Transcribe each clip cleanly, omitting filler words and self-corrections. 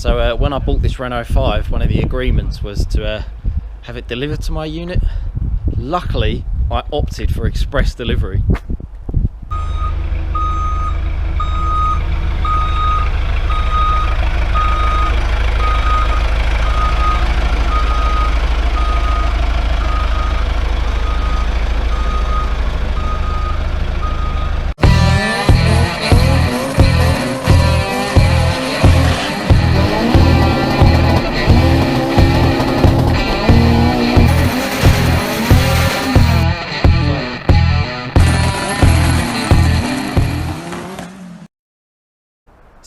So when I bought this Renault 5, one of the agreements was to have it delivered to my unit. Luckily, I opted for express delivery.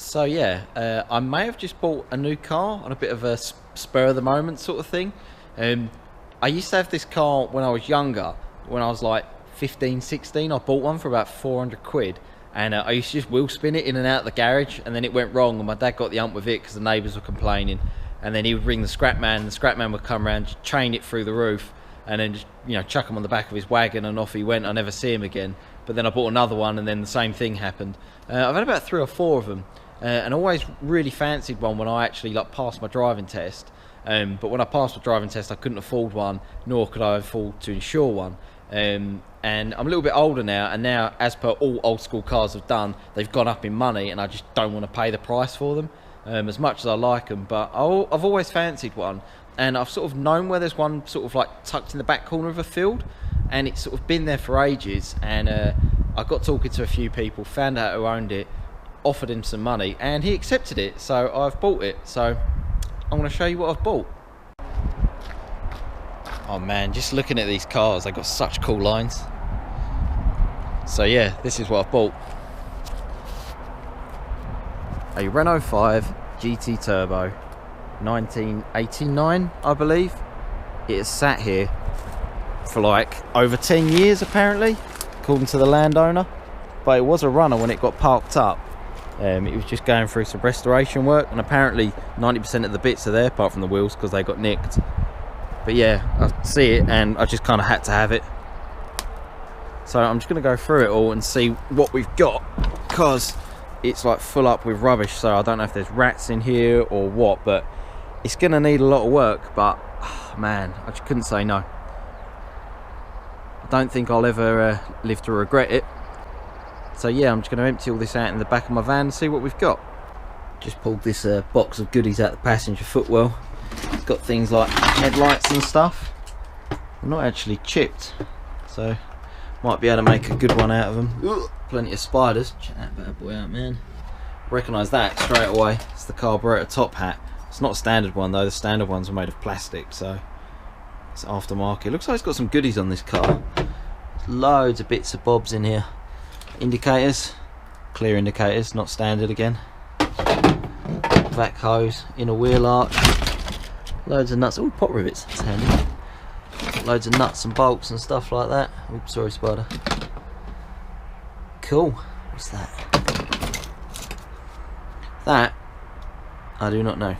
So yeah, I may have just bought a new car on a bit of a spur of the moment sort of thing. I used to have this car when I was younger, when I was like 15, 16. I bought one for about 400 quid, and I used to just wheel spin it in and out of the garage, and then it went wrong and my dad got the ump with it because the neighbours were complaining, and then he would ring the scrap man, and the scrap man would come around, chain it through the roof, and then just, you know, chuck him on the back of his wagon, and off he went. I never see him again. But then I bought another one, and then the same thing happened. I've had about 3 or 4 of them. And I always really fancied one when I actually like passed my driving test, but when I passed my driving test I couldn't afford one, nor could I afford to insure one. And I'm a little bit older now, and now, as per all old school cars have done, they've gone up in money, and I just don't want to pay the price for them, as much as I like them. But I've always fancied one, and I've sort of known where there's one sort of like tucked in the back corner of a field, and it's sort of been there for ages. And I got talking to a few people, found out who owned it, offered him some money, and he accepted it, so I've bought it. So I'm going to show you what I've bought. Oh man, just looking at these cars, they've got such cool lines. So yeah, this is what I've bought. A Renault 5 GT Turbo, 1989 I believe. It has sat here for like over 10 years apparently, according to the landowner, but it was a runner when it got parked up. It was just going through some restoration work, and apparently 90% of the bits are there apart from the wheels because they got nicked. But yeah, I see it and I just kind of had to have it. So I'm just going to go through it all and see what we've got, because it's like full up with rubbish, so I don't know if there's rats in here or what, but it's going to need a lot of work. But man, I just couldn't say no. I don't think I'll ever live to regret it. So yeah, I'm just going to empty all this out in the back of my van and see what we've got. Just pulled this box of goodies out the passenger footwell. It's got things like headlights and stuff. They're not actually chipped, so might be able to make a good one out of them. Ugh, plenty of spiders. Check that bad boy out, man. Recognise that straight away. It's the carburetor top hat. It's not a standard one though. The standard ones are made of plastic, so it's aftermarket. Looks like it's got some goodies on this car. There's loads of bits and bobs in here. Indicators, clear indicators, not standard again. Back hose, inner wheel arch, loads of nuts. Oh, pot rivets, that's handy. Loads of nuts and bolts and stuff like that. Oops, sorry spider. Cool. What's that? That I do not know.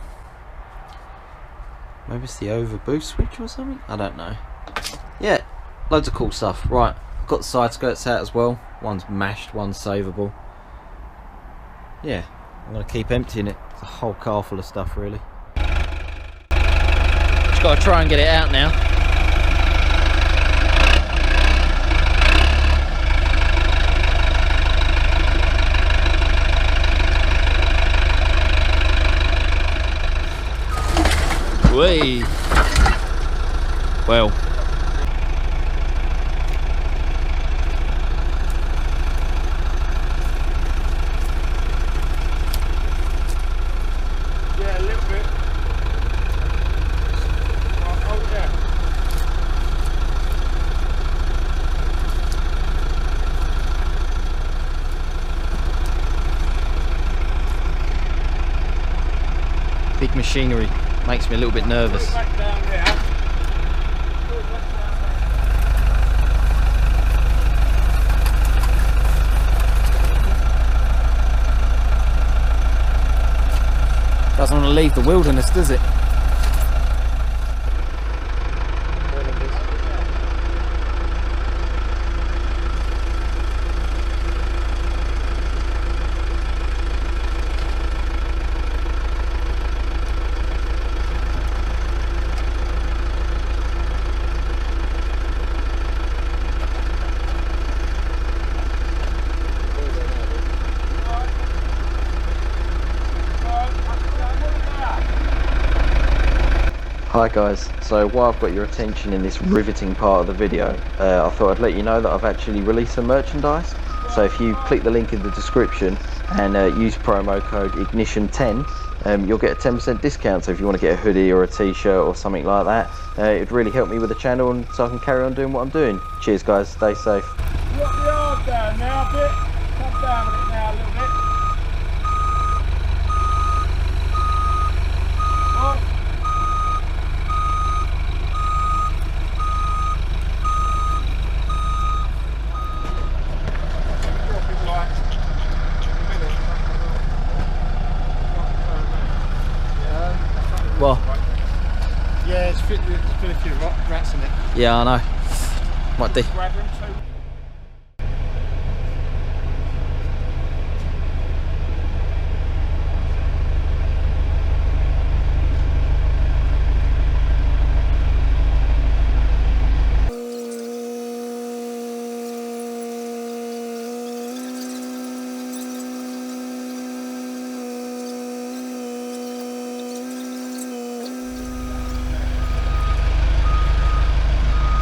Maybe it's the over boost switch or something? I don't know. Yeah, loads of cool stuff. Right, I've got the side skirts out as well. One's mashed, one's savable. Yeah, I'm going to keep emptying it. It's a whole car full of stuff really. Just got to try and get it out now. Whee! Well. Big machinery makes me a little bit nervous. Doesn't want to leave the wilderness, does it? Hi guys, so while I've got your attention in this riveting part of the video, I thought I'd let you know that I've actually released some merchandise. So if you click the link in the description and use promo code IGNITION10, you'll get a 10% discount. So if you want to get a hoodie or a t-shirt or something like that, it'd really help me with the channel and so I can carry on doing what I'm doing. Cheers guys, stay safe. You got the arm down now a bit. Come down with it now a little bit. Oh. Well, yeah, it's fit a few rats in it. yeah, I know. Might do. Grab them too.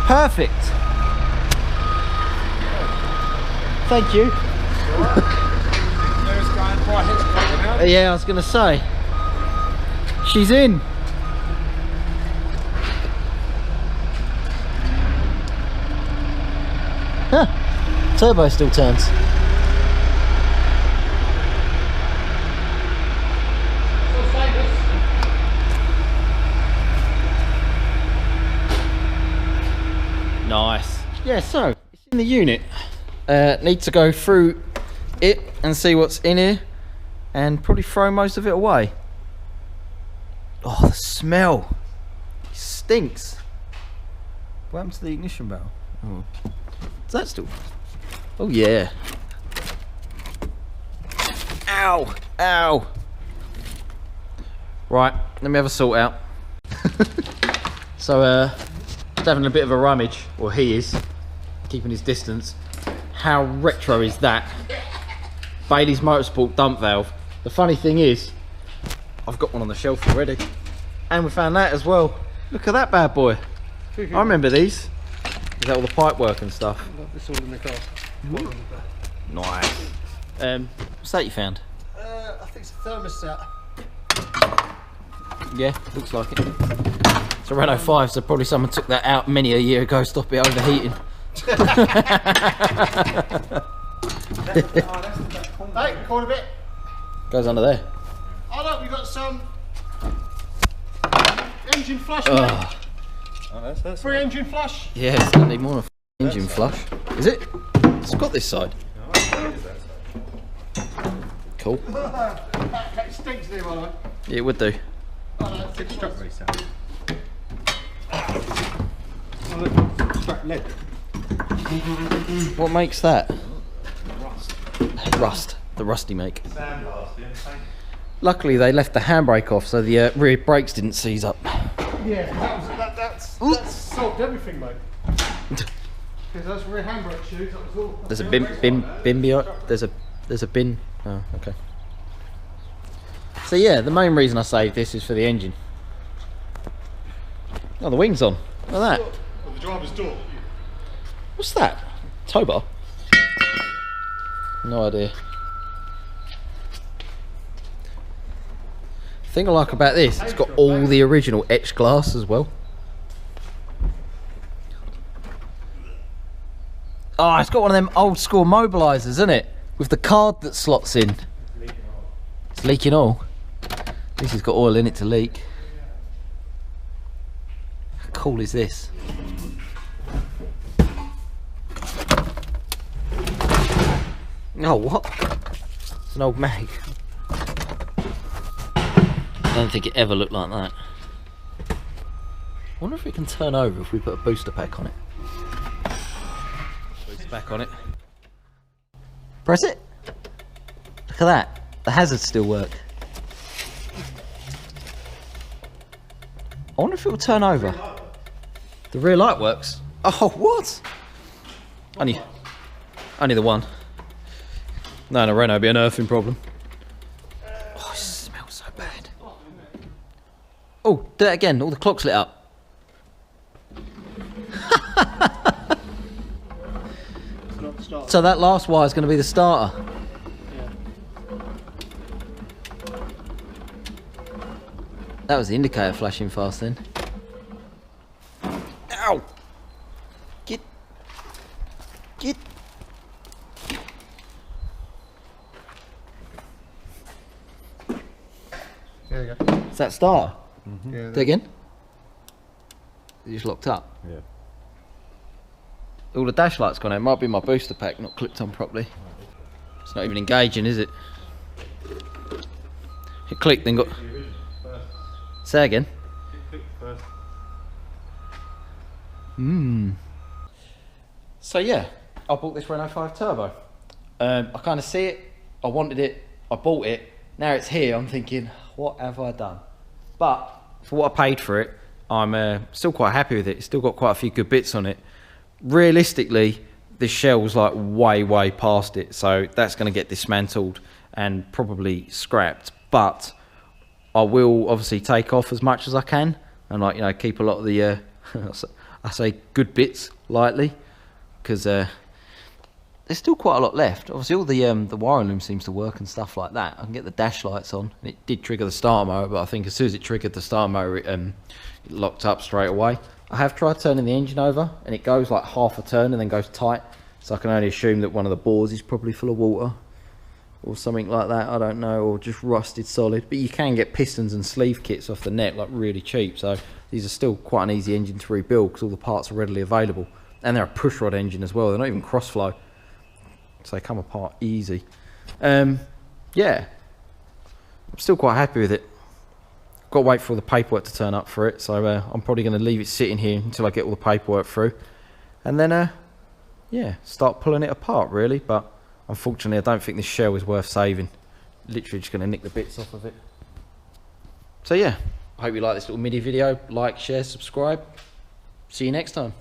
Perfect. Thank you. Yeah, I was going to say. She's in. Huh. Turbo still turns. Nice. Yeah, so it's in the unit. Need to go through it and see what's in here and probably throw most of it away. Oh, the smell. It stinks. What happened to the ignition valve? Oh. Is that still? Oh yeah. Ow! Ow! Right, let me have a sort out. So, having a bit of a rummage, or he is, keeping his distance. How retro is that? Bailey's Motorsport dump valve. The funny thing is, I've got one on the shelf already. And we found that as well. Look at that bad boy. I remember these. Is that all the pipe work and stuff? It's all in the car. Nice. What's that you found? I think it's a thermostat. Yeah, looks like it. It's a Renault 5, so probably someone took that out many a year ago, stop it overheating. Hey, corner bit. Goes under there. Oh look, we've got some engine flush. Oh. That's free engine flush. Yeah, it's gonna need more of an engine flush. Is it? It's got this side. Cool. That stinks there, by the way. Yeah, it would do. Oh, no, Struck me, Sam. Struck lead. What makes that? Rust. The rusty make. Luckily they left the handbrake off so the rear brakes didn't seize up. Yeah, that's solved everything, mate. Because those rear handbrake shoes, that was all. There's a bin behind. There's a bin. Oh, okay. So yeah, the main reason I saved this is for the engine. Oh, the wing's on. Look at that. Oh, the driver's door. What's that? Tow bar? No idea. The thing I like about this, it's got all the original etched glass as well. Oh, it's got one of them old school mobilisers, isn't it? With the card that slots in. It's leaking oil. At least it's got oil in it to leak. How cool is this? Oh, what? It's an old mag. I don't think it ever looked like that. I wonder if it can turn over if we put a booster pack on it. Booster pack on it. Press it. Look at that. The hazards still work. I wonder if it will turn over. The rear light works. Oh, what? Only the one. No, Renault would be an earthing problem. Oh, it smells so bad. Oh, do that again. All the clocks lit up. It's not the start. So that last wire is going to be the starter. Yeah. That was the indicator flashing fast then. Ow! Get. There you go. Is that starter? Yeah, Do it again. It just locked up. Yeah. All the dash lights gone out. It might be my booster pack not clipped on properly. It's not even engaging, is it? It clicked, then got. Say again. So yeah, I bought this Renault 5 Turbo. I kind of see it. I wanted it. I bought it. Now it's here. I'm thinking, what have I done? But for what I paid for it, I'm still quite happy with it. It's still got quite a few good bits on it. Realistically, this shell's like way past it, so that's going to get dismantled and probably scrapped. But I will obviously take off as much as I can and, like, you know, keep a lot of the I say good bits lightly, because there's still quite a lot left. Obviously all the wiring loom seems to work and stuff like that. I can get the dash lights on, and it did trigger the starter motor, but I think as soon as it triggered the starter motor, it locked up straight away. I have tried turning the engine over, and it goes like half a turn and then goes tight, so I can only assume that one of the bores is probably full of water or something like that, I don't know, or just rusted solid. But you can get pistons and sleeve kits off the net like really cheap, so these are still quite an easy engine to rebuild because all the parts are readily available, and they're a push rod engine as well. They're not even cross flow, so they come apart easy. Yeah, I'm still quite happy with it. Got to wait for all the paperwork to turn up for it, so I'm probably going to leave it sitting here until I get all the paperwork through, and then yeah, start pulling it apart really. But unfortunately I don't think this shell is worth saving. Literally just going to nick the bits off of it. So yeah, I hope you like this little mini video. Like, share, subscribe. See you next time.